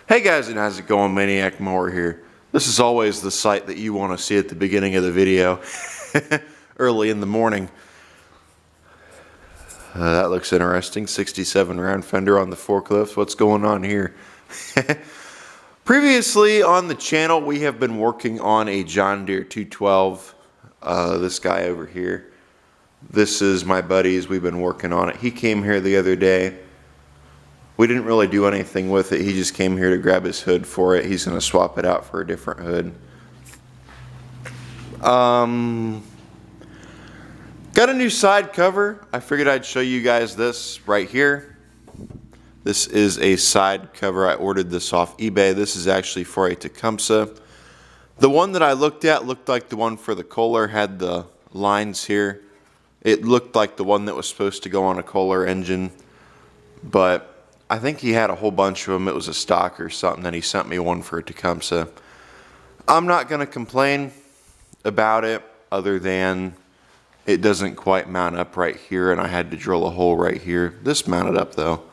Hey guys, and how's it going? Maniac Mower here. This is always the sight that you want to see at the beginning of the video, early in the morning. That looks interesting. 67 round fender on the forklift. What's going on here? Previously on the channel, we have been working on a John Deere 212. This guy over here. This is my buddy's. We've been working on it. He came here the other day. We didn't really do anything with it. He just came here to grab his hood for it. He's going to swap it out for a different hood. Got a new side cover. I figured I'd show you guys this right here. This is a side cover. I ordered this off eBay. This is actually for a Tecumseh. The one that I looked at looked like the one for the Kohler, had the lines here. It looked like the one that was supposed to go on a Kohler engine, but I think he had a whole bunch of them. It was a stock or something, and he sent me one for a Tecumseh. I'm not going to complain about it other than it doesn't quite mount up right here, and I had to drill a hole right here. This mounted up though.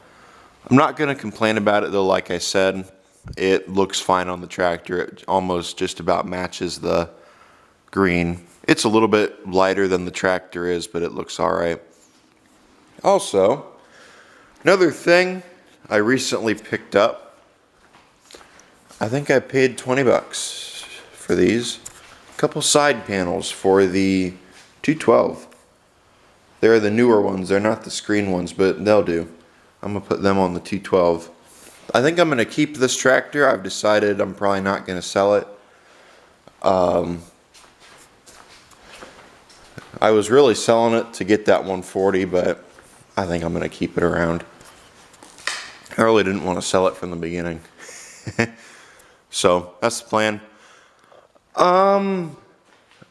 I'm not going to complain about it though. Like I said, it looks fine on the tractor. It almost just about matches the green. It's a little bit lighter than the tractor is, but it looks all right. Also, another thing I recently picked up, I think I paid 20 bucks for these. A couple side panels for the 212. They're the newer ones. They're not the screen ones, but they'll do. I'm going to put them on the 212. I think I'm going to keep this tractor. I've decided I'm probably not going to sell it. I was really selling it to get that 140, but I think I'm going to keep it around. I really didn't want to sell it from the beginning. So that's the plan. On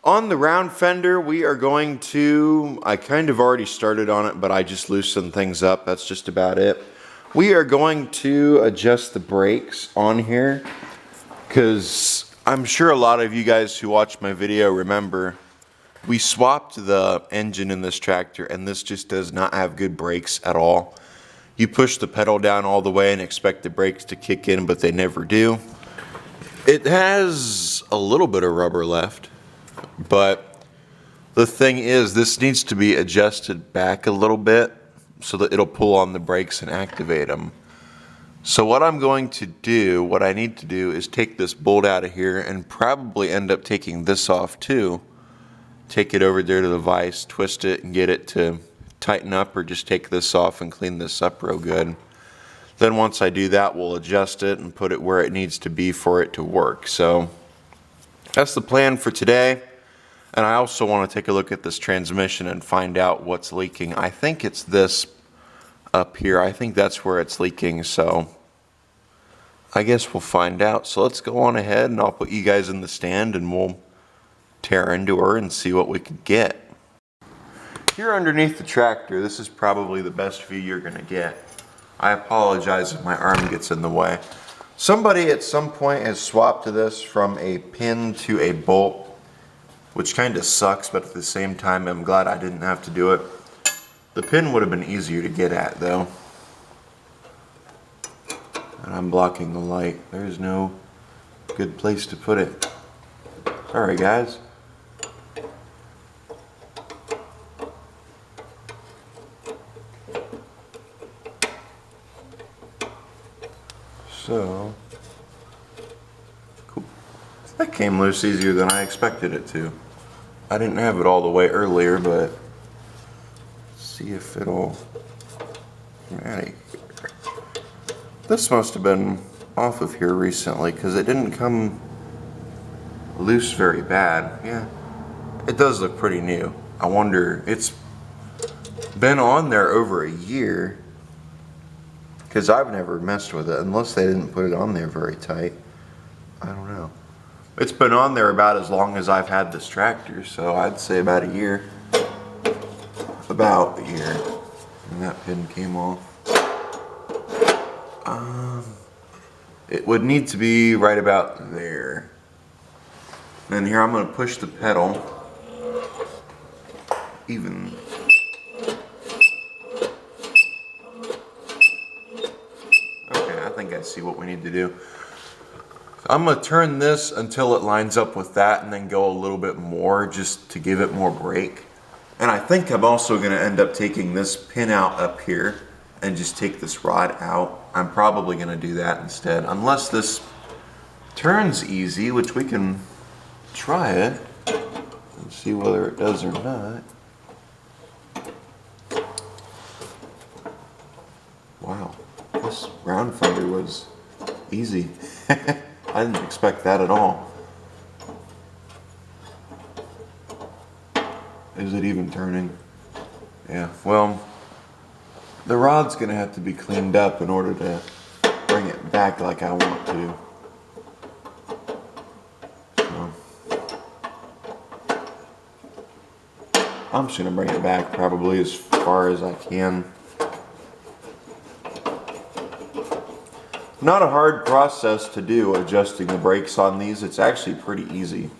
the round fender, we are going to, I kind of already started on it, but I just loosened things up. That's just about it. We are going to adjust the brakes on here, because I'm sure a lot of you guys who watch my video remember we swapped the engine in this tractor, and this just does not have good brakes at all. You push the pedal down all the way and expect the brakes to kick in, but they never do. It has a little bit of rubber left, but the thing is, this needs to be adjusted back a little bit so that it'll pull on the brakes and activate them. So what I'm going to do, what I need to do, is take this bolt out of here and probably end up taking this off too. Take it over there to the vise, twist it, and get it to tighten up, or just take this off and clean this up real good. Then once I do that, we'll adjust it and put it where it needs to be for it to work. So that's the plan for today. And I also want to take a look at this transmission and find out what's leaking. I think it's this up here. I think that's where it's leaking, so I guess we'll find out. So let's go on ahead, and I'll put you guys in the stand and we'll tear into her and see what we can get. Here underneath the tractor, this is probably the best view you're going to get. I apologize if my arm gets in the way. Somebody at some point has swapped this from a pin to a bolt, which kind of sucks, but at the same time I'm glad I didn't have to do it. The pin would have been easier to get at though. And I'm blocking the light. There's no good place to put it. Sorry guys. So, cool. That came loose easier than I expected it to. I didn't have it all the way earlier, but let's see if it'll get out of here. This must have been off of here recently, because it didn't come loose very bad. Yeah, it does look pretty new. I wonder, it's been on there over a year, because I've never messed with it, unless they didn't put it on there very tight. I don't know. It's been on there about as long as I've had this tractor, so I'd say about a year. About a year. And that pin came off. It would need to be right about there. And here I'm going to push the pedal. Even. think I see what we need to do. I'm going to turn this until it lines up with that and then go a little bit more just to give it more break. And I think I'm also going to end up taking this pin out up here and just take this rod out. I'm probably going to do that instead, unless this turns easy, which we can try it and see whether it does or not. Wow, this round fender was easy. I didn't expect that at all. Is it even turning? Yeah, well, the rod's gonna have to be cleaned up in order to bring it back like I want to. So, I'm just gonna bring it back probably as far as I can. Not a hard process to do, adjusting the brakes on these. It's actually pretty easy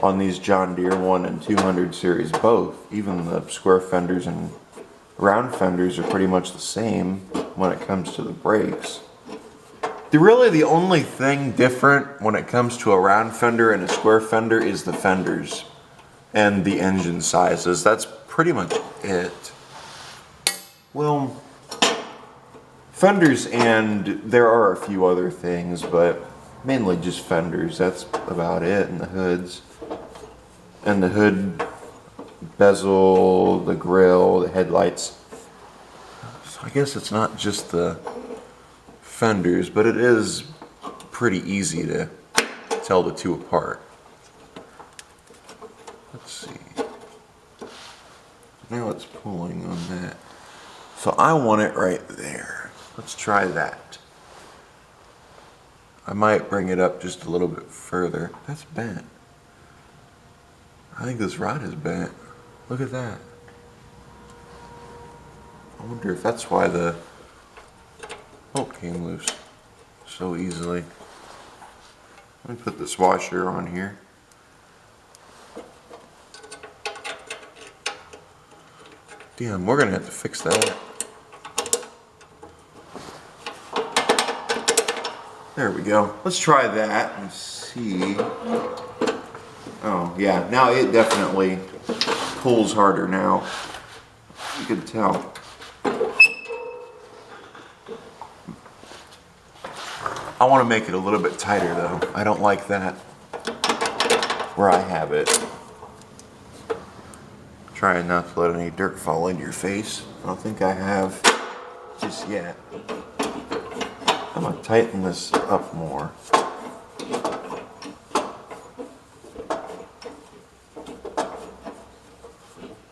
on these John Deere 1 and 200 series both. Even the square fenders and round fenders are pretty much the same when it comes to the brakes. Really the only thing different when it comes to a round fender and a square fender is the fenders and the engine sizes. That's pretty much it. Well, fenders, and there are a few other things, but mainly just fenders. That's about it. And the hoods. And the hood bezel, the grill, the headlights. So I guess it's not just the fenders, but it is pretty easy to tell the two apart. Let's see. Now it's pulling on that. So I want it right there. Let's try that. I might bring it up just a little bit further. That's bent. I think this rod is bent. Look at that. I wonder if that's why the bolt came loose so easily. Let me put this washer on here. Damn, we're gonna have to fix that. There we go. Let's try that and see. Oh yeah, now it definitely pulls harder now. You can tell. I want to make it a little bit tighter though. I don't like that where I have it. Trying not to let any dirt fall into your face. I don't think I have just yet. I'm gonna tighten this up more.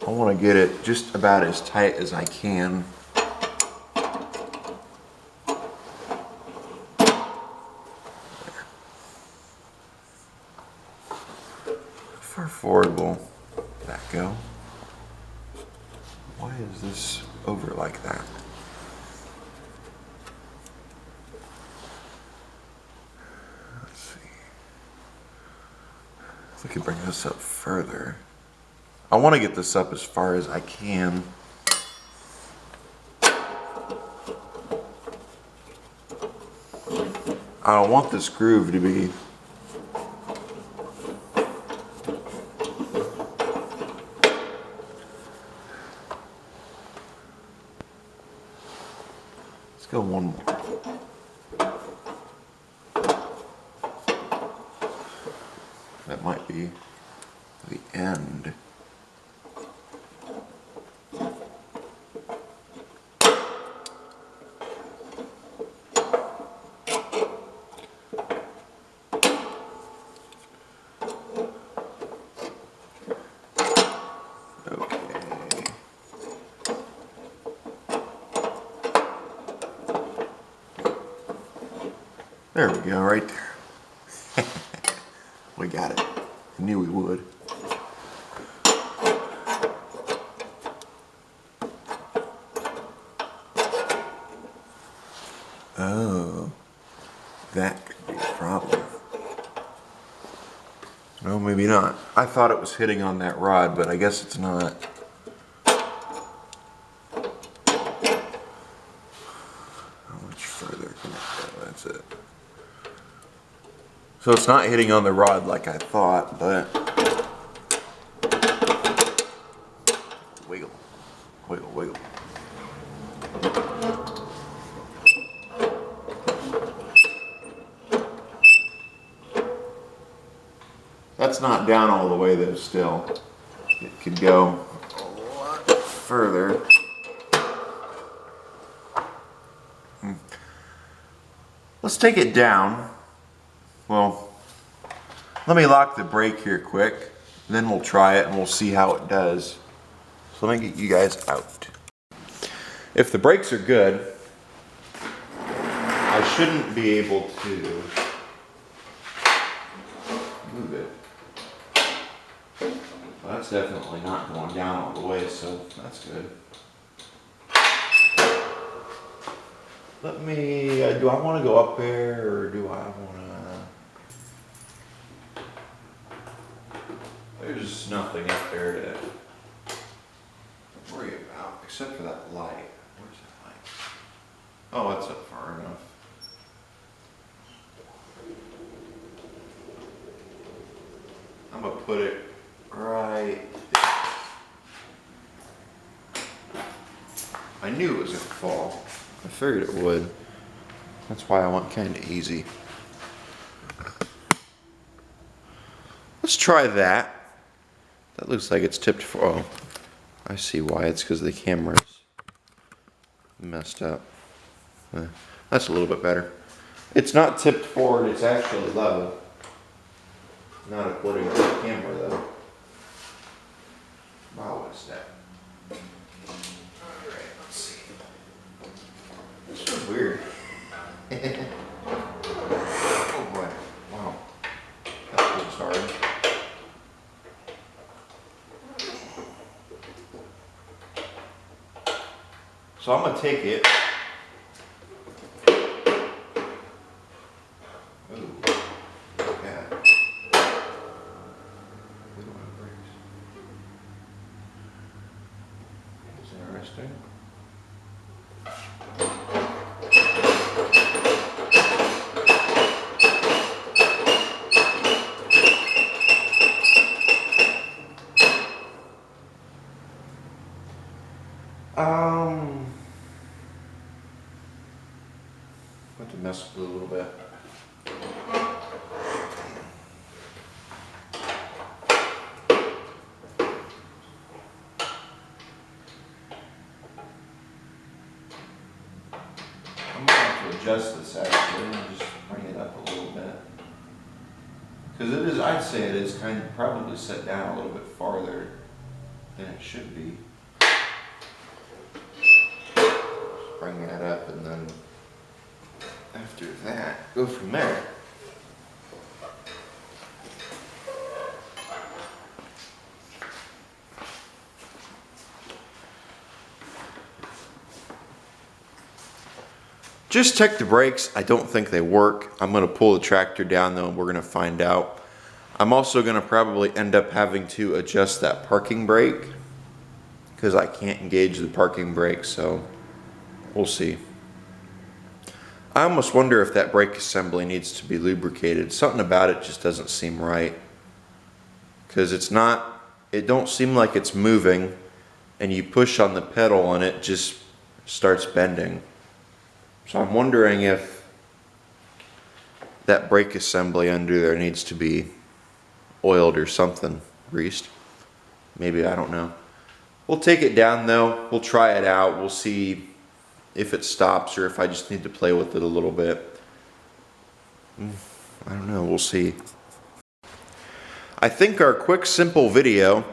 I want to get it just about as tight as I can. How far forward will that go? Why is this over like that? Let's see. If we could bring this up further. I want to get this up as far as I can. I don't want this groove to be let's go one more. That might be the end. There we go, right there. We got it. I knew we would. Oh, that could be a problem. No, maybe not. I thought it was hitting on that rod, but I guess it's not. How much further can it go? That's it. So it's not hitting on the rod like I thought, but wiggle, wiggle, wiggle. That's not down all the way though still. It could go a lot further. Let's take it down. Well, let me lock the brake here quick, then we'll try it and we'll see how it does. So let me get you guys out. If the brakes are good, I shouldn't be able to move it. Well, that's definitely not going down all the way, so that's good. Let me, do I want to go up there or do I want to? There's nothing up there to worry about except for that light. Where's that light? Oh, it's up far enough. I'm gonna put it right there. I knew it was gonna fall. I figured it would. That's why I went kind of easy. Let's try that. That looks like it's tipped for. Oh, I see why. It's because the camera's messed up. That's a little bit better. It's not tipped forward, it's actually level. Not according to the camera though. Wow, what is that? Alright, let's see. This feels weird. Oh boy. Wow. That feels hard. So I'm going to take it. Ooh, yeah. We don't have brakes. It's interesting. I have to mess with it a little bit. I'm gonna have to adjust this actually and just bring it up a little bit. Because it is, I'd say it is kind of probably set down a little bit farther than it should be. Just bring that up and then after that, go from there. Just check the brakes. I don't think they work. I'm going to pull the tractor down though and we're going to find out. I'm also going to probably end up having to adjust that parking brake because I can't engage the parking brake, so we'll see. I almost wonder if that brake assembly needs to be lubricated. Something about it just doesn't seem right. Because it's not, it don't seem like it's moving, and you push on the pedal and it just starts bending. So I'm wondering if that brake assembly under there needs to be oiled or something, greased. Maybe, I don't know. We'll take it down though, we'll try it out, we'll see if it stops or if I just need to play with it a little bit. I don't know, we'll see. I think our quick simple video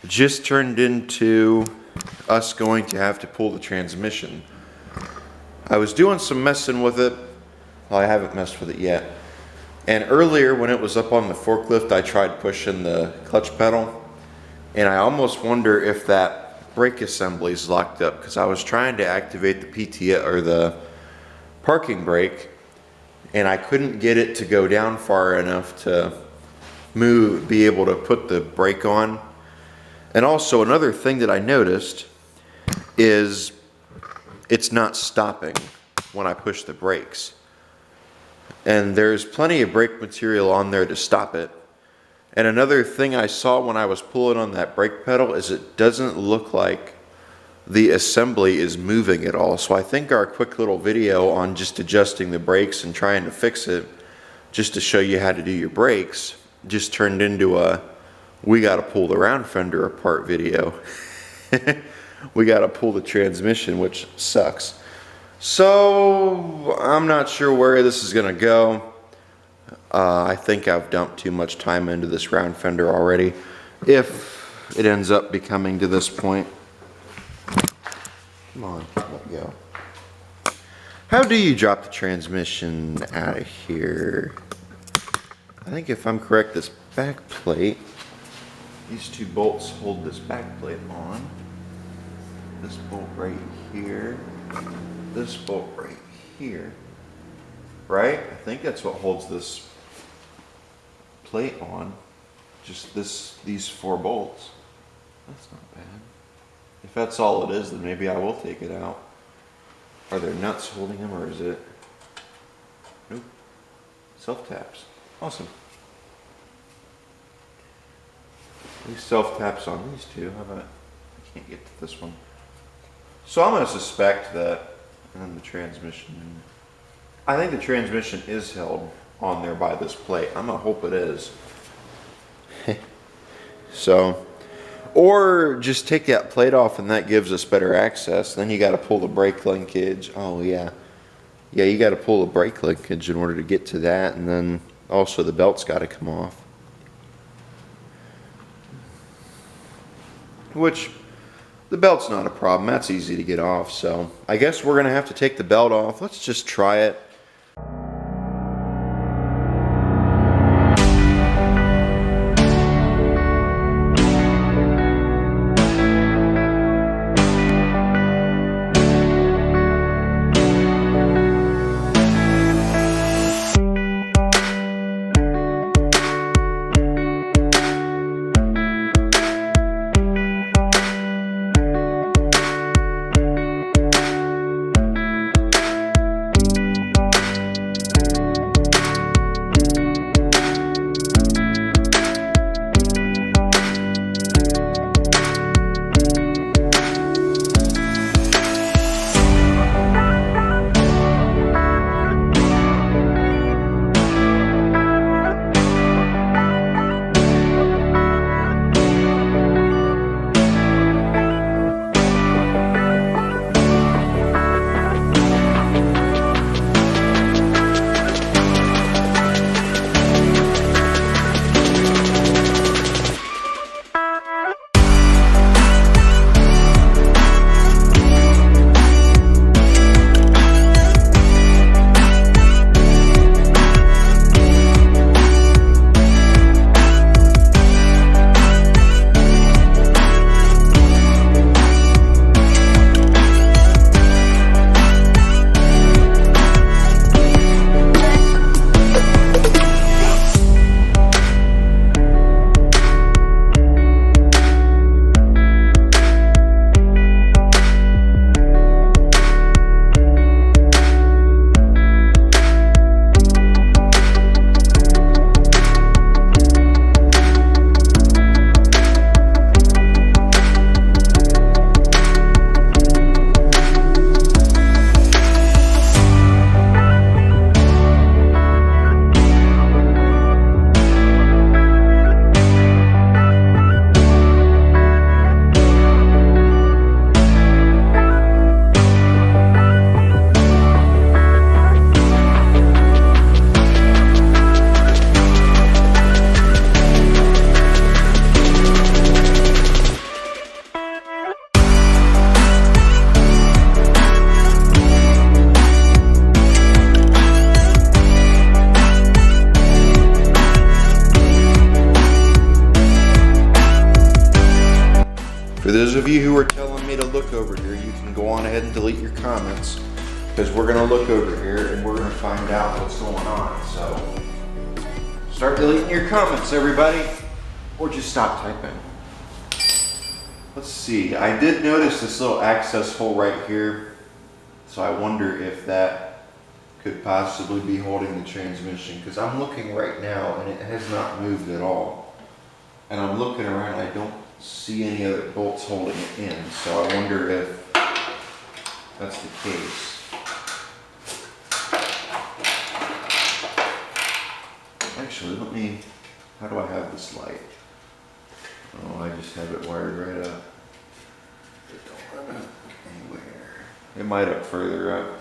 just turned into us going to have to pull the transmission. I was doing some messing with it. Well, I haven't messed with it yet. And earlier when it was up on the forklift, I tried pushing the clutch pedal. And I almost wonder if that brake assembly is locked up because I was trying to activate the PTO or the parking brake and I couldn't get it to go down far enough to move, be able to put the brake on. And also another thing that I noticed is it's not stopping when I push the brakes. and there's plenty of brake material on there to stop it. And another thing I saw when I was pulling on that brake pedal is it doesn't look like the assembly is moving at all. So I think our quick little video on just adjusting the brakes and trying to fix it, just to show you how to do your brakes, just turned into a we got to pull the round fender apart video. We got to pull the transmission, which sucks. So I'm not sure where this is going to go. I think I've dumped too much time into this round fender already, if it ends up becoming to this point. Come on, let go. How do you drop the transmission out of here? I think if I'm correct, this back plate, these two bolts hold this back plate on. This bolt right here, this bolt right here, right? I think that's what holds this plate on. Just these 4 bolts. That's not bad. If that's all it is, then maybe I will take it out. Are there nuts holding them, or is it? Nope. Self-taps. Awesome. These self-taps on these two. How about, I can't get to this one. So I'm going to suspect that, and then the transmission. I think the transmission is held on there by this plate. I'm going to hope it is. So, or just take that plate off and that gives us better access. Then you got to pull the brake linkage. Oh yeah. Yeah, you got to pull the brake linkage in order to get to that, and then also the belt's got to come off. Which, the belt's not a problem. That's easy to get off. So I guess we're going to have to take the belt off. Let's just try it. For those of you who are telling me to look over here, you can go on ahead and delete your comments, because we're going to look over here and we're going to find out what's going on. So start deleting your comments, everybody, or just stop typing. Let's see, I did notice this little access hole right here, so I wonder if that could possibly be holding the transmission, because I'm looking right now and it has not moved at all. And I'm looking around, I don't see any other bolts holding it in, so I wonder if that's the case. Actually, how do I have this light? Oh, I just have it wired right up. It don't run up anywhere. It might up further up.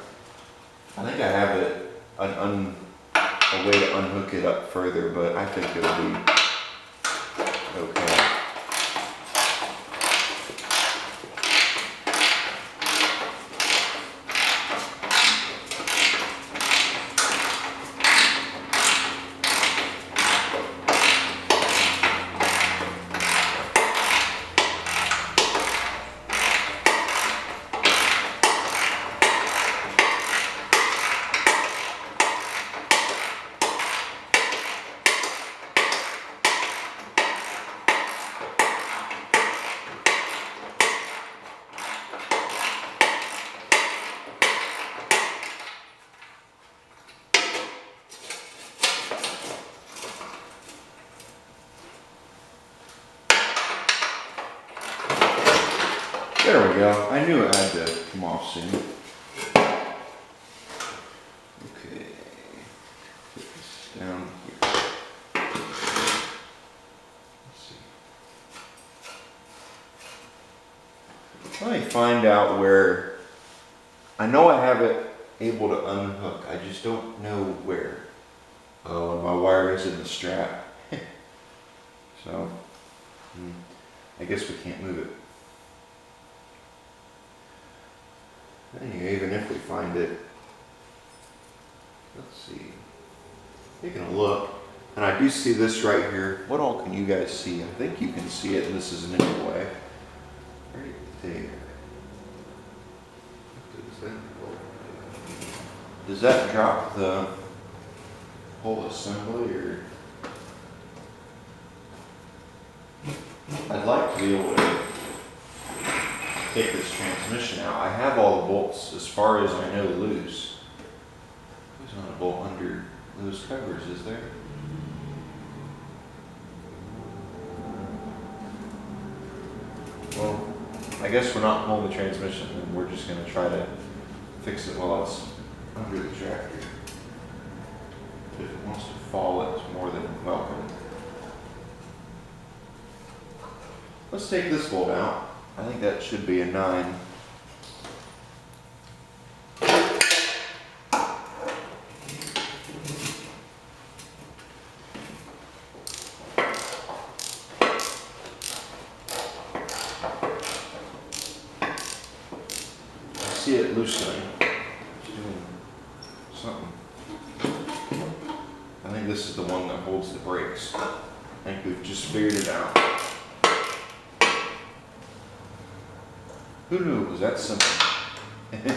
I think I have it, a way to unhook it up further, but I think it'll be okay. There we go. I knew it had to come off soon. Okay. Put this down here. Let's see. Let me find out where. I know I have it able to unhook. I just don't know where. Oh, and my wire is in the strap. So, I guess we can't move it. Anyway, even if we find it, let's see, taking a look, and I do see this right here. What all can you guys see? I think you can see it, and this is an way. Right there. Does that drop the whole assembly, or? I'd like to be able to take this transmission out. I have all the bolts, as far as I know, loose. There's not a bolt under those covers, is there? Well, I guess we're not pulling the transmission, and we're just going to try to fix it while it's under the tractor. If it wants to fall, it's more than welcome. Let's take this bolt out. I think that should be a 9. I see it loosening. It's doing something. I think this is the one that holds the brakes. I think we've just figured it out. Who knew it was that simple? And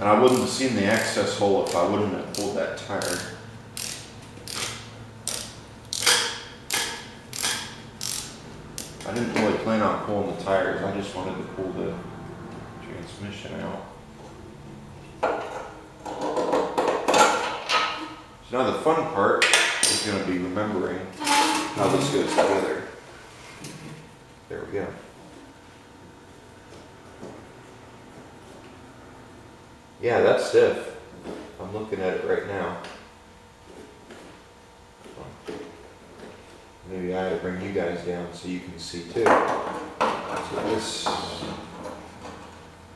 I wouldn't have seen the access hole if I wouldn't have pulled that tire. I didn't really plan on pulling the tires, I just wanted to pull the transmission out. So now the fun part is going to be remembering how this goes together. There we go. Yeah, that's stiff. I'm looking at it right now. Maybe I ought to bring you guys down so you can see too. So this,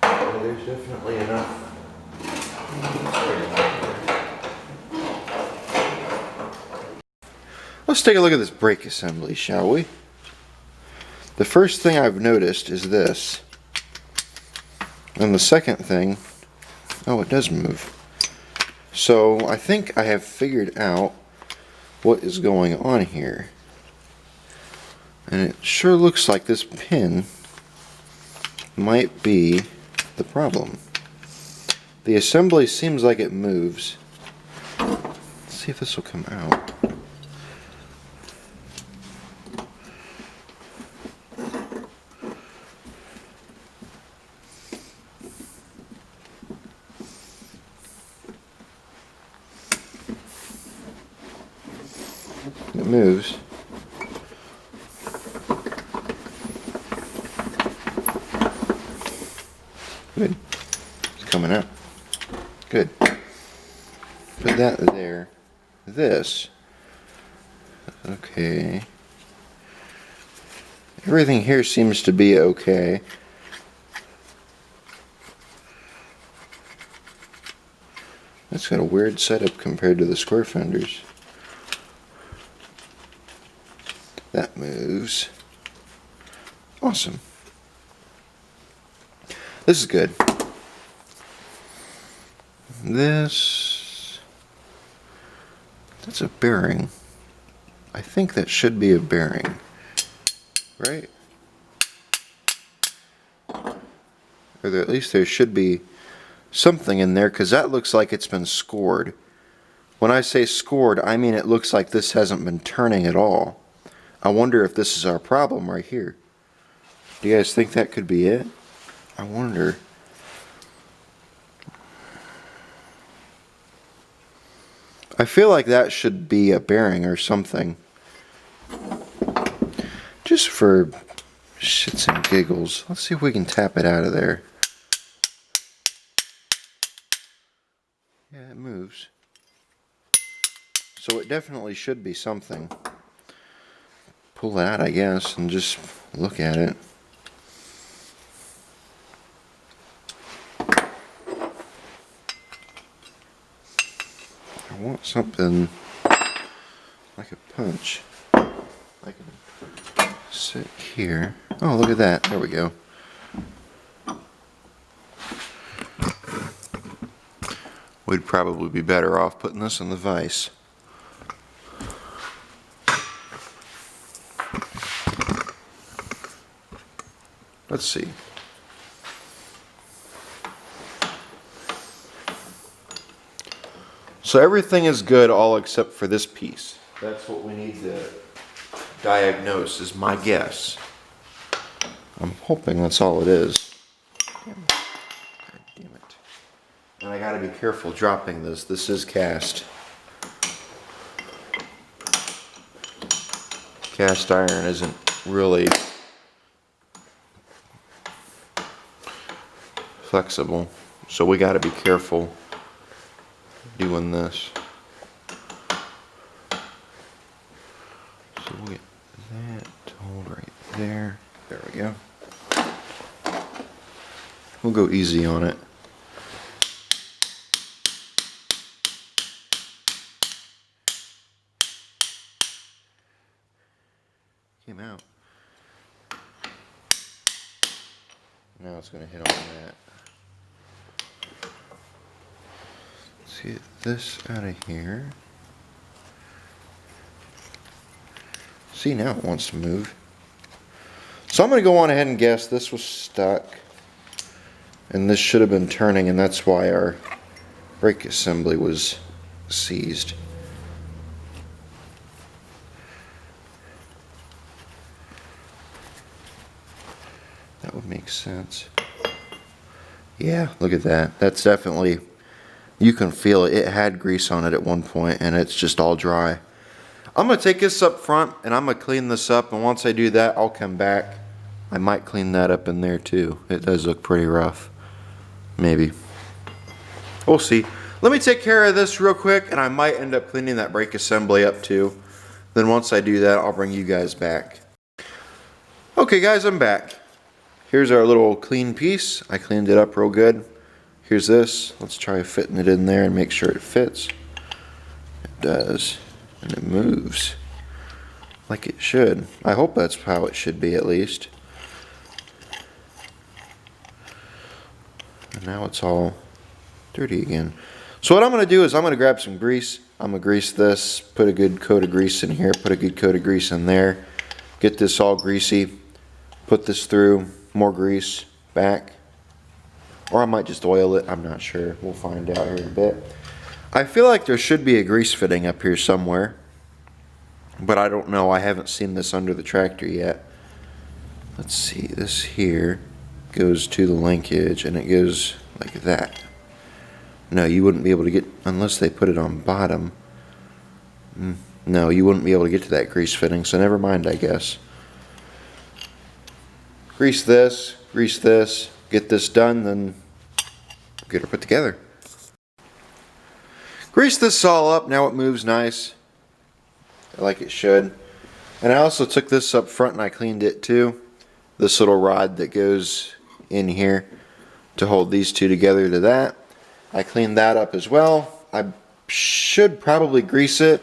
well, there's definitely enough. Let's take a look at this brake assembly, shall we? The first thing I've noticed is this. And the second thing, oh, it does move. So I think I have figured out what is going on here. And it sure looks like this pin might be the problem. The assembly seems like it moves. Let's see if this will come out. It moves. Good. It's coming up. Good. Put that there. This. Okay. Everything here seems to be okay. That's got a weird setup compared to the square fenders. That moves. Awesome. This is good. That's a bearing. I think that should be a bearing, right? Or at least there should be something in there, because that looks like it's been scored. When I say scored, I mean it looks like this hasn't been turning at all. I wonder if this is our problem right here. Do you guys think that could be it? I wonder. I feel like that should be a bearing or something. Just for shits and giggles. Let's see if we can tap it out of there. Yeah, it moves. So it definitely should be something. Pull it out, I guess, and just look at it. I want something like a punch. I can sit here. Oh, look at that. There we go. We'd probably be better off putting this in the vise. Let's see. So everything is good all except for this piece. That's what we need to diagnose, is my guess. I'm hoping that's all it is. God damn it. And I gotta be careful dropping this. This is cast. Cast iron isn't really flexible, so we gotta be careful doing this. So we'll get that to hold right there. There we go. We'll go easy on it. Came out. Now it's going to hit on that. Let's get this out of here. See, now it wants to move. So I'm going to go on ahead and guess this was stuck. And this should have been turning, and that's why our brake assembly was seized. That would make sense. Yeah, look at that. That's definitely, you can feel it. It had grease on it at one point, and it's just all dry. I'm going to take this up front, and I'm going to clean this up, and once I do that, I'll come back. I might clean that up in there too. It does look pretty rough. Maybe. We'll see. Let me take care of this real quick, and I might end up cleaning that brake assembly up too. Then once I do that, I'll bring you guys back. Okay guys, I'm back. Here's our little clean piece. I cleaned it up real good. Here's this. Let's try fitting it in there and make sure it fits. It does. And it moves like it should. I hope that's how it should be, at least. And now it's all dirty again. So what I'm going to do is I'm going to grab some grease. I'm going to grease this, put a good coat of grease in here, put a good coat of grease in there, get this all greasy, put this through, more grease, back. Or I might just oil it, I'm not sure. We'll find out here in a bit. I feel like there should be a grease fitting up here somewhere, but I don't know. I haven't seen this under the tractor yet. Let's see, this here goes to the linkage, and it goes like that. No, you wouldn't be able to get, unless they put it on bottom. No, you wouldn't be able to get to that grease fitting, so never mind, I guess. Grease this, get this done, then get her put together. Grease this all up, now it moves nice, like it should. And I also took this up front and I cleaned it too. This little rod that goes in here to hold these two together to that. I cleaned that up as well. I should probably grease it,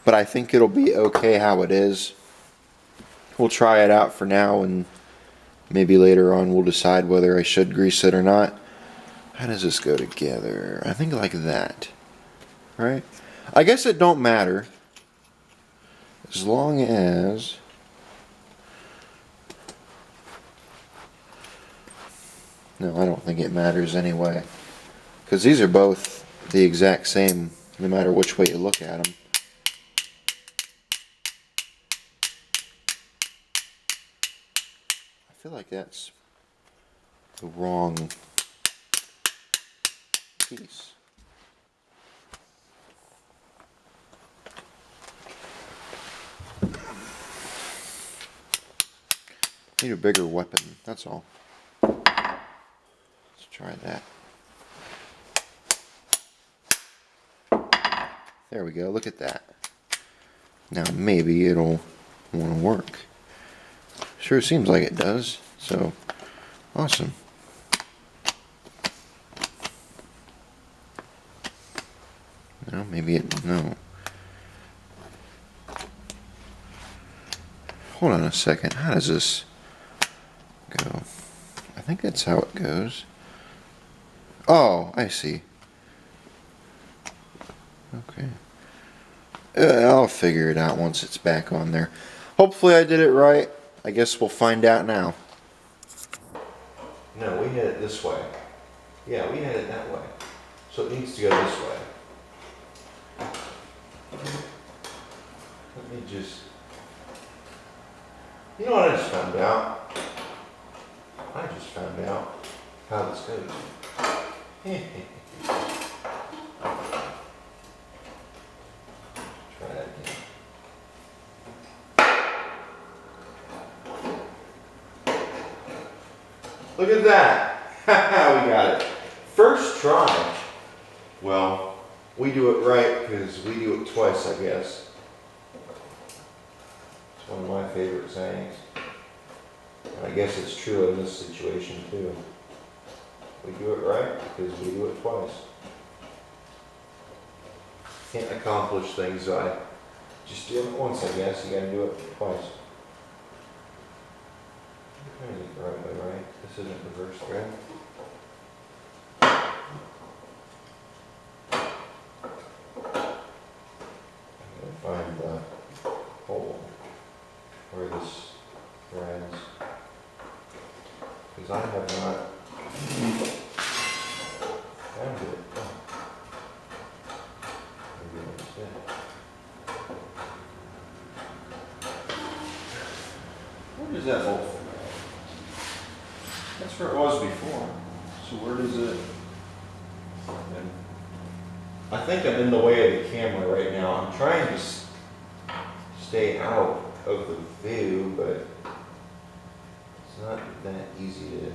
but I think it'll be okay how it is. We'll try it out for now, and maybe later on we'll decide whether I should grease it or not. How does this go together? I think like that, right? I guess it don't matter as long as no, I don't think it matters anyway, because these are both the exact same no matter which way you look at them. I feel like that's the wrong piece. Need a bigger weapon, that's all. Let's try that. There we go, look at that. Now maybe it'll want to work. Sure seems like it does, so awesome. No, maybe it, no. Hold on a second, how does this go? I think that's how it goes. Oh, I see. Okay. I'll figure it out once it's back on there. Hopefully I did it right. I guess we'll find out now. No, we had it this way. Yeah, we had it that way. So it needs to go this way. Let me just... You know what I just found out? I just found out how this goes. Try that again. Look at that! We got it. First try. Well, we do it right because we do it twice, I guess. It's one of my favorite sayings. And I guess it's true in this situation too. We do it right because we do it twice. Can't accomplish things by just doing it once, I guess. You gotta do it twice. I'm trying to get the right way, right? This isn't reverse thread. I'm gonna find the hole where this threads. Because I have not found it. Oh. Maybe that's it. Where does that hole? That's where it was before. So where does it? And I think I'm in the way of the camera right now. I'm trying to stay out of the view, but it's not that easy to do.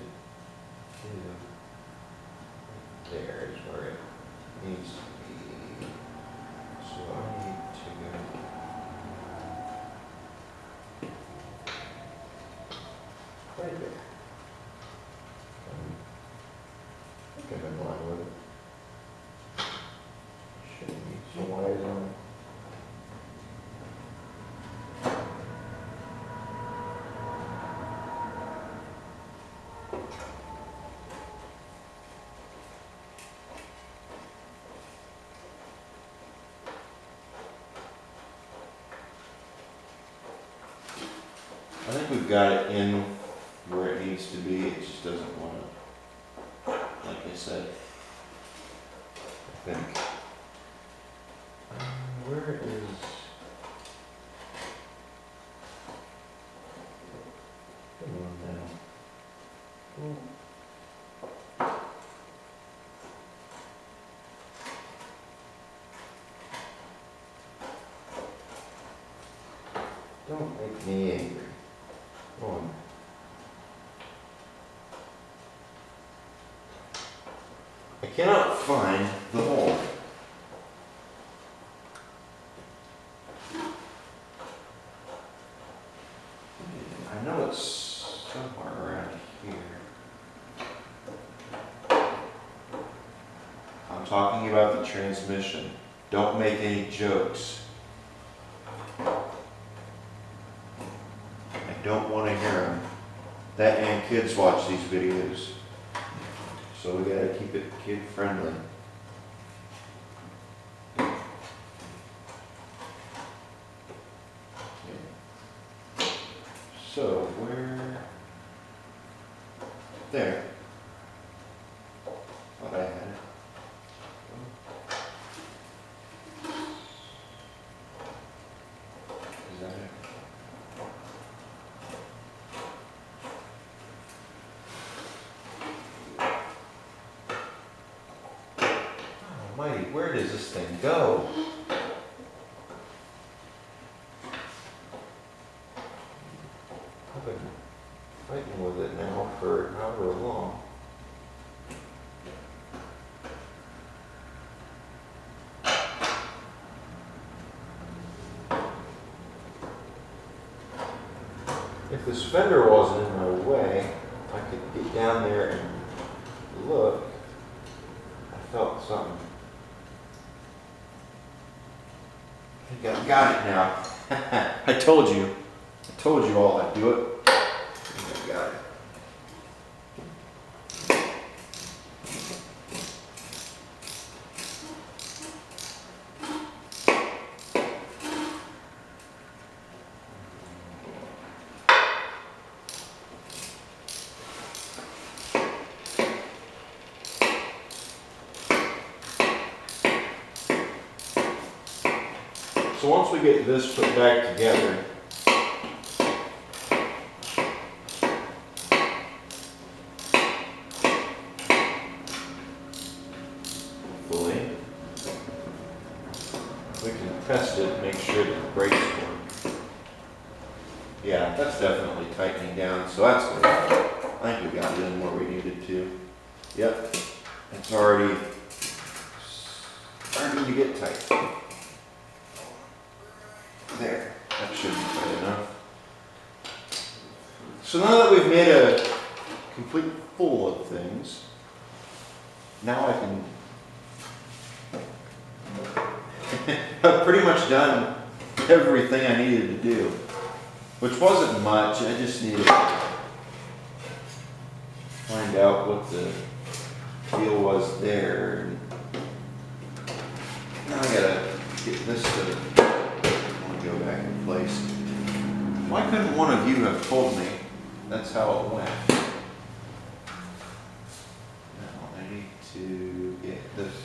There is where it needs to be. So I need to go. Right there. I think I'm in line with it. Should be some wires on it. I think we've got it in where it needs to be, it just doesn't want to, like I said, I think. Where is, come on now. Ooh. Don't make me angry. Come on. I cannot find the hole. I know it's somewhere around here. I'm talking about the transmission. Don't make any jokes. I don't want to hear them. That and kids watch these videos. So we gotta keep it kid friendly. So where? There. Thought I had it. Is that it? Almighty, where does this thing go? I've been fighting with it now for however long. If this fender wasn't in my way, I could get down there and look. I felt something. I think I've got it now. I told you. I told you all I'd do it. I think I got it. So once we get this put back together, hopefully, we can test it and make sure that the brakes work. Yeah, that's definitely tightening down, so that's good. I think we got it in where we needed to. Yep, it's already starting to get tight. There, that should be tight enough. So now that we've made a complete fool of things, now I can I've pretty much done everything I needed to do, which wasn't much. I just needed to find out what the deal was there. And now I gotta get this to go back in place. Why couldn't one of you have told me that's how it went? Now I need to get this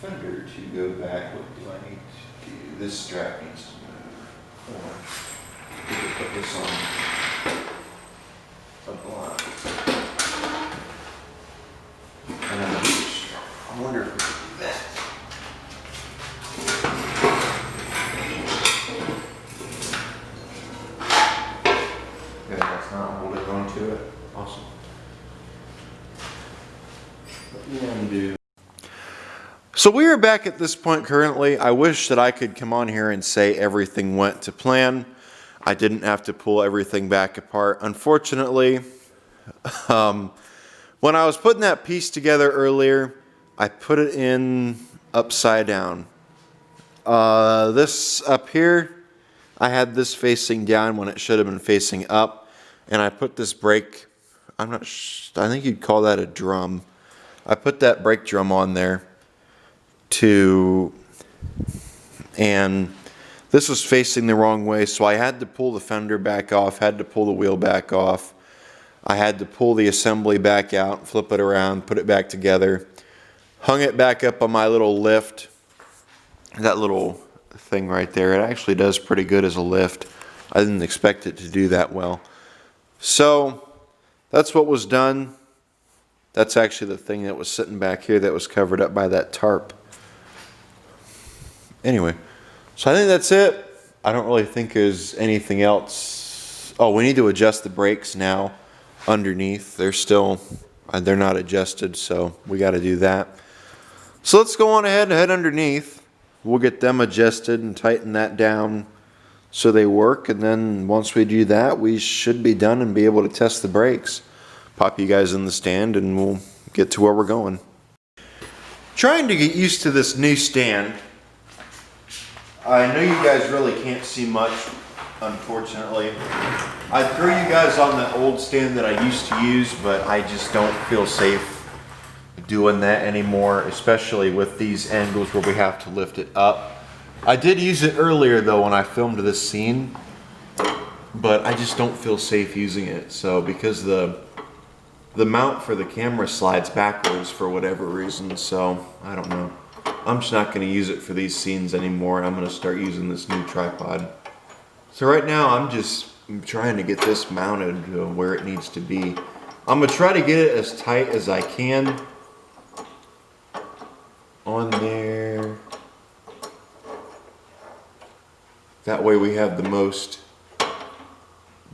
fender to go back. What do I need to do? This strap needs to move. Put this on a block. And then I wonder if we can do that. To it. Awesome. So we are back at this point currently. I wish that I could come on here and say everything went to plan. I didn't have to pull everything back apart. Unfortunately, when I was putting that piece together earlier, I put it in upside down. This up here, I had this facing down when it should have been facing up. And I put this brake, I think you'd call that a drum. I put that brake drum on there and this was facing the wrong way, so I had to pull the fender back off, had to pull the wheel back off. I had to pull the assembly back out, flip it around, put it back together. Hung it back up on my little lift. That little thing right there, it actually does pretty good as a lift. I didn't expect it to do that well. So that's what was done. That's actually the thing that was sitting back here that was covered up by that tarp. Anyway, so I think that's it. I don't really think there's anything else. Oh, we need to adjust the brakes now underneath. They're not adjusted, so we got to do that. So let's go on ahead and head underneath. We'll get them adjusted and tighten that down so they work, and then once we do that, we should be done and be able to test the brakes. Pop you guys in the stand and we'll get to where we're going. Trying to get used to this new stand. I know you guys really can't see much, unfortunately. I threw you guys on the old stand that I used to use, but I just don't feel safe doing that anymore, especially with these angles where we have to lift it up. I did use it earlier though when I filmed this scene, but I just don't feel safe using it. So because the mount for the camera slides backwards for whatever reason, so I don't know. I'm just not going to use it for these scenes anymore. I'm going to start using this new tripod. So right now I'm trying to get this mounted to where it needs to be. I'm going to try to get it as tight as I can on there. That way we have the most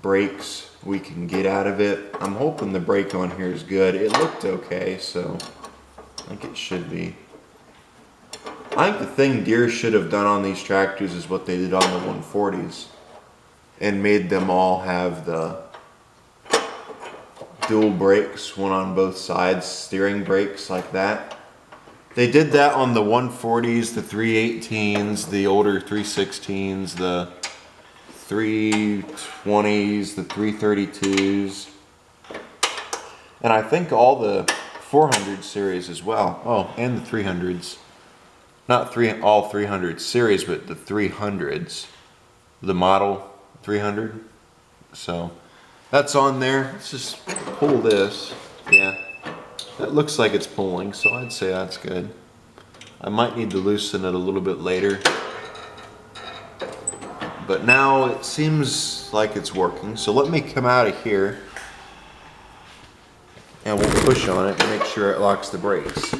brakes we can get out of it. I'm hoping the brake on here is good. It looked okay, so I think it should be. I think the thing Deere should have done on these tractors is what they did on the 140s and made them all have the dual brakes, one on both sides, steering brakes like that. They did that on the 140s, the 318s, the older 316s, the 320s, the 332s, and I think all the 400 series as well. Oh, and the 300s. Not all 300 series, but the 300s. The model 300. So that's on there. Let's just pull this. Yeah. That looks like it's pulling, so I'd say that's good. I might need to loosen it a little bit later. But now it seems like it's working. So let me come out of here and we'll push on it and make sure it locks the brakes.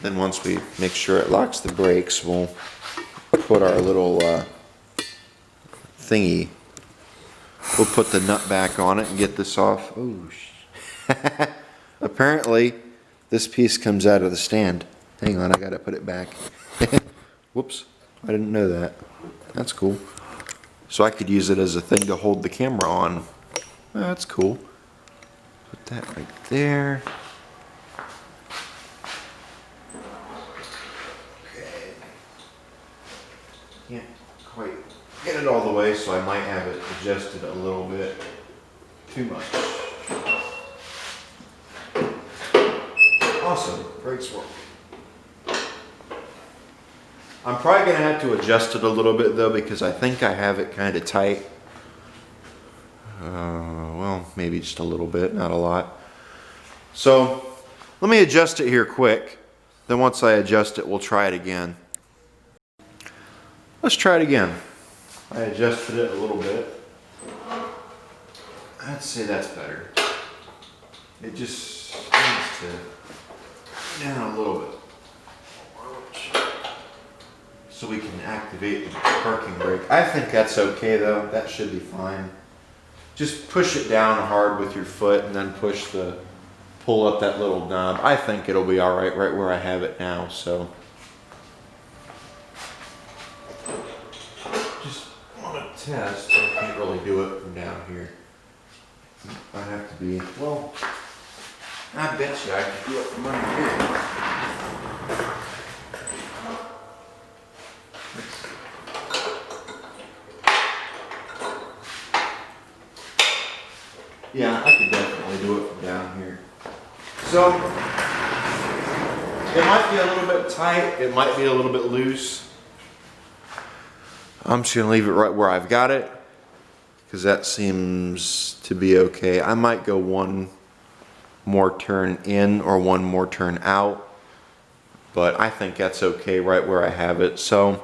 Then once we make sure it locks the brakes, we'll put our little thingy. We'll put the nut back on it and get this off. Oh, apparently this piece comes out of the stand. Hang on, I gotta put it back. Whoops, I didn't know that. That's cool. So I could use it as a thing to hold the camera on. That's cool. Put that right there. Okay. Can't quite get it all the way, so I might have it adjusted a little bit too much. Awesome, brakes work. I'm probably going to have to adjust it a little bit though, because I think I have it kind of tight. Well, maybe just a little bit, not a lot. So let me adjust it here quick. Then once I adjust it, we'll try it again. Let's try it again. I adjusted it a little bit. I'd say that's better. It just needs to down a little bit, so we can activate the parking brake. I think that's okay though. That should be fine. Just push it down hard with your foot and then pull up that little knob. I think it'll be all right where I have it now, so. Just want to test. I can't really do it from down here. I have to be, well, I bet you I can do it from under here. Yeah, I could definitely do it from down here. So, it might be a little bit tight, it might be a little bit loose. I'm just going to leave it right where I've got it, because that seems to be okay. I might go one more turn in or one more turn out, but I think that's okay right where I have it. So,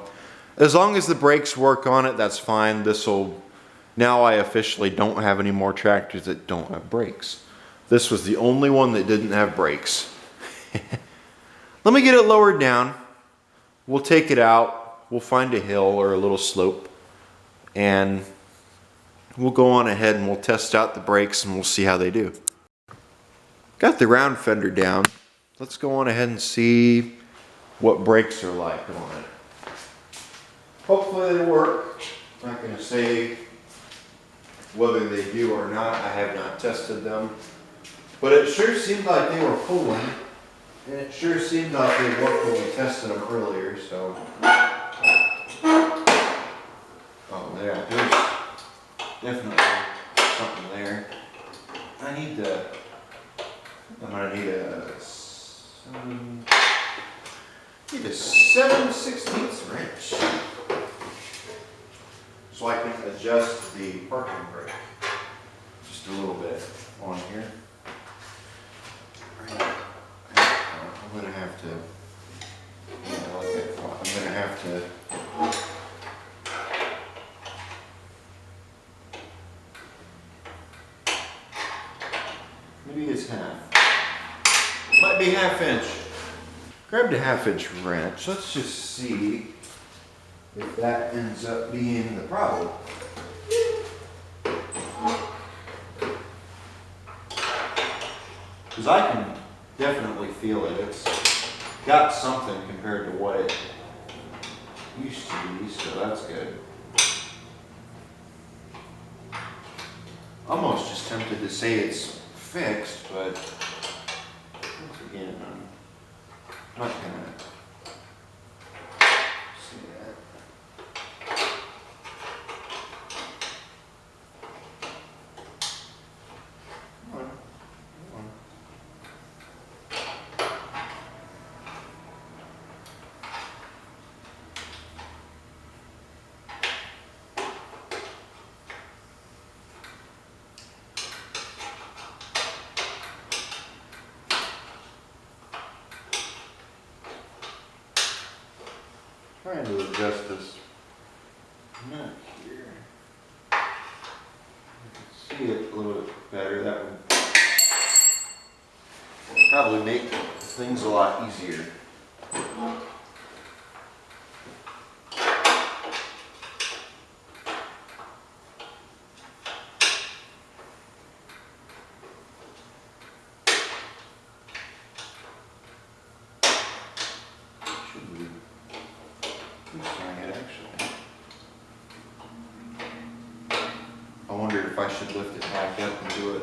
as long as the brakes work on it, that's fine. Now I officially don't have any more tractors that don't have brakes. This was the only one that didn't have brakes. Let me get it lowered down. We'll take it out. We'll find a hill or a little slope. And we'll go on ahead and we'll test out the brakes and we'll see how they do. Got the round fender down. Let's go on ahead and see what brakes are like on it. Hopefully they work. I'm not going to say whether they do or not. I have not tested them. But it sure seemed like they were pulling. And it sure seemed like they worked when we tested them earlier, so. Oh, there's definitely something there. I'm gonna need a 7/16 wrench. So I can adjust the parking brake just a little bit on here. I'm gonna have to, I'm gonna have to maybe it's half. Might be ½ inch. Grabbed a ½ inch wrench. Let's just see if that ends up being the problem. Because I can definitely feel it. It's got something compared to what it used to be, so that's good. Almost just tempted to say it's fixed, but once again, I'm not gonna say that. Come on. Trying to adjust this nut here. I can see it a little bit better. That would probably make things a lot easier. I wondered if I should lift it back up and do it.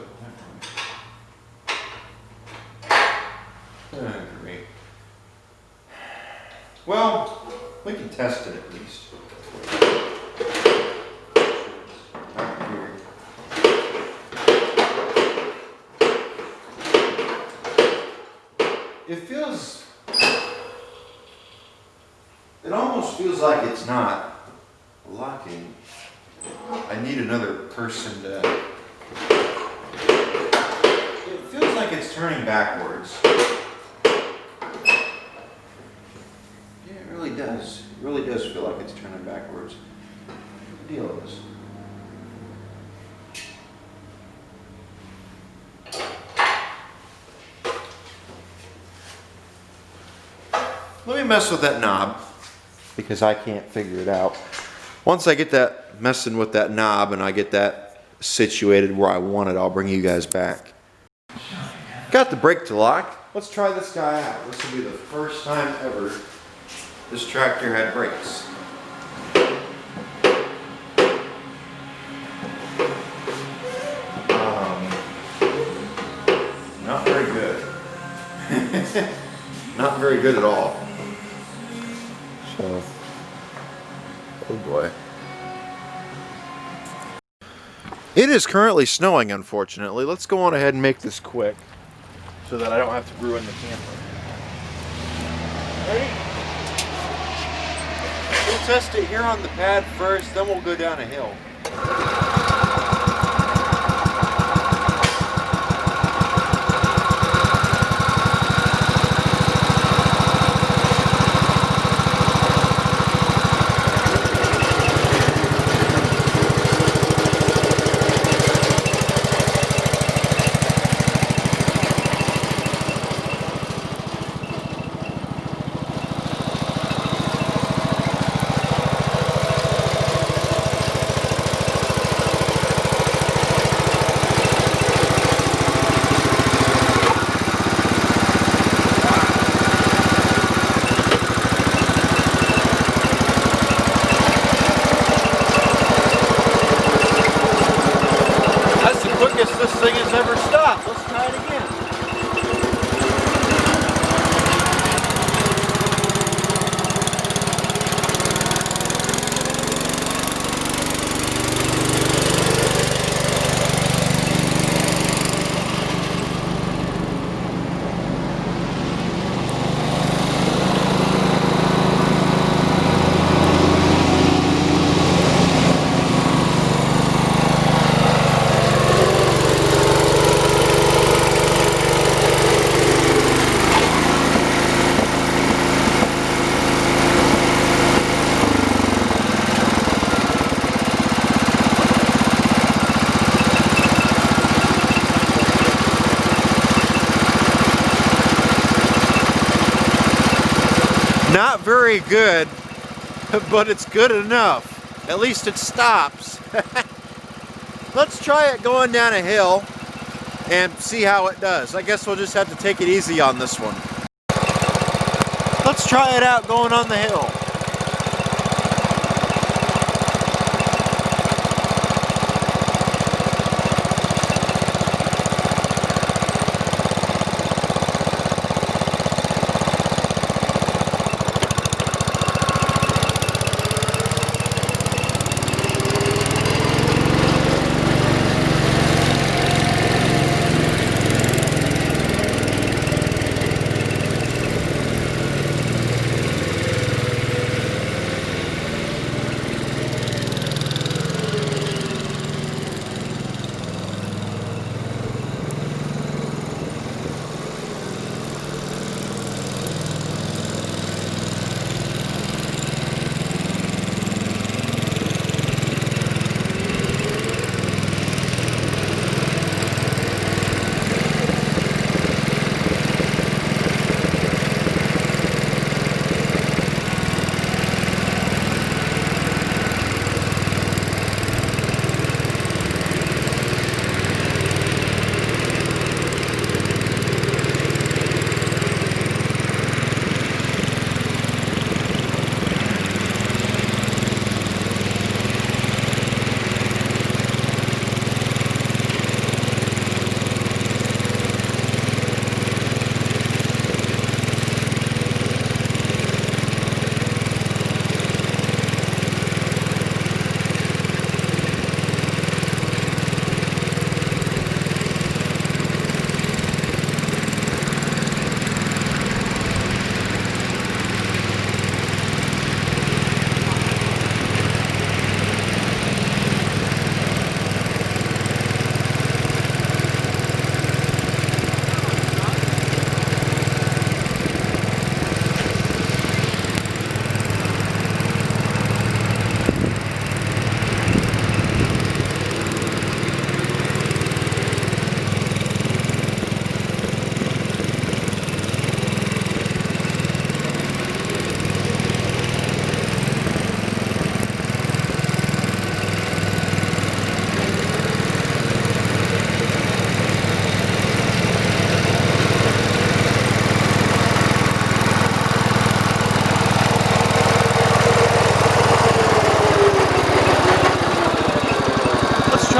Great. Well, we can test it at least. It almost feels like it's not locking. I need another person to... It feels like it's turning backwards. Yeah, it really does. It really does feel like it's turning backwards. What the deal is? Let me mess with that knob because I can't figure it out. Once I get that messing with that knob and I get that situated where I want it, I'll bring you guys back. Got the brake to lock. Let's try this guy out. This will be the first time ever this tractor had brakes. Not very good. Not very good at all. So, oh boy. It is currently snowing, unfortunately. Let's go on ahead and make this quick so that I don't have to ruin the camera. Ready? We'll test it here on the pad first, then we'll go down a hill. Not very good, but it's good enough. At least it stops. Let's try it going down a hill and see how it does. I guess we'll just have to take it easy on this one. Let's try it out going on the hill.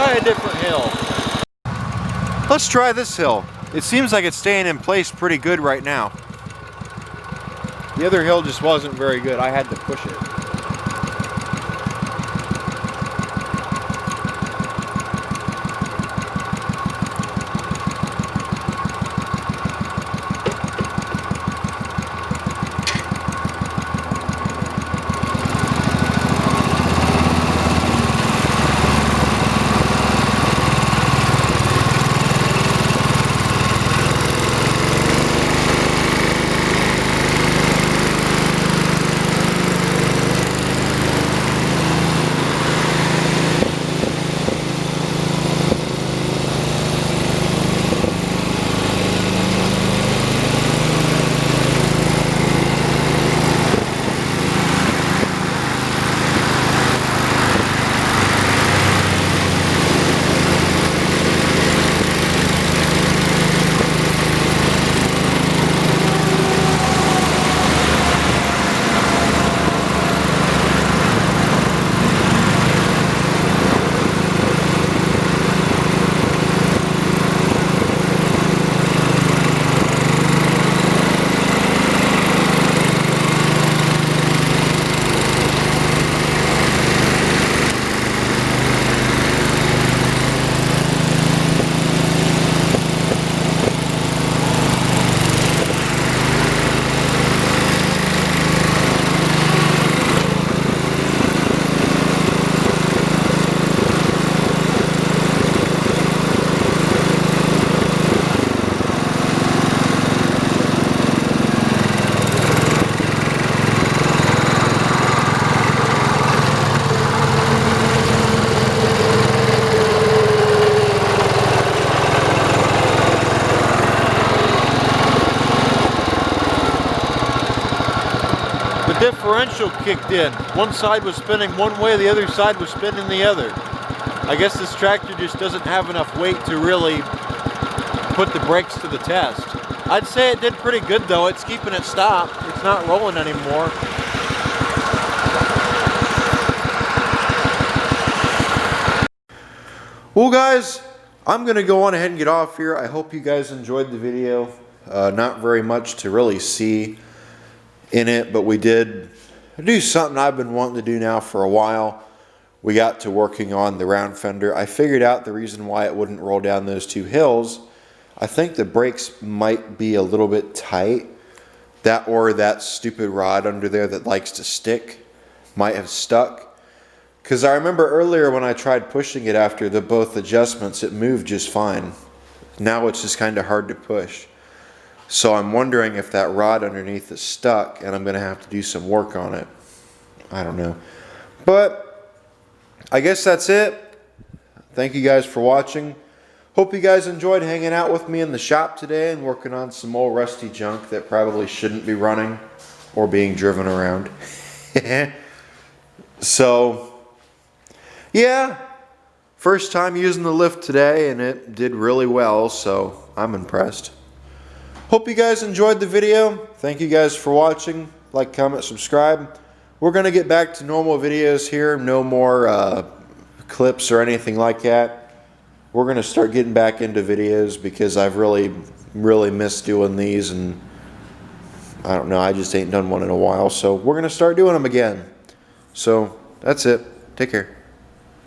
A different hill. Let's try this hill. It seems like it's staying in place pretty good right now. The other hill just wasn't very good. I had to push it. differential kicked in. One side was spinning one way, the other side was spinning the other. I guess this tractor just doesn't have enough weight to really put the brakes to the test. I'd say it did pretty good though. It's keeping it stopped. It's not rolling anymore. Well guys, I'm going to go on ahead and get off here. I hope you guys enjoyed the video. Not very much to really see in it, but we did do something I've been wanting to do now for a while. We got to working on the round fender. I figured out the reason why it wouldn't roll down those two hills. I think the brakes might be a little bit tight. That or that stupid rod under there that likes to stick might have stuck. Because I remember earlier when I tried pushing it after both adjustments, it moved just fine. Now it's just kind of hard to push. So I'm wondering if that rod underneath is stuck and I'm going to have to do some work on it. I don't know. But I guess that's it. Thank you guys for watching. Hope you guys enjoyed hanging out with me in the shop today and working on some old rusty junk that probably shouldn't be running or being driven around. So, yeah, first time using the lift today and it did really well, so I'm impressed. Hope you guys enjoyed the video. Thank you guys for watching. Like, comment, subscribe. We're going to get back to normal videos here. No more clips or anything like that. We're going to start getting back into videos because I've really missed doing these, and I don't know, I just ain't done one in a while. So we're going to start doing them again. So that's it. Take care.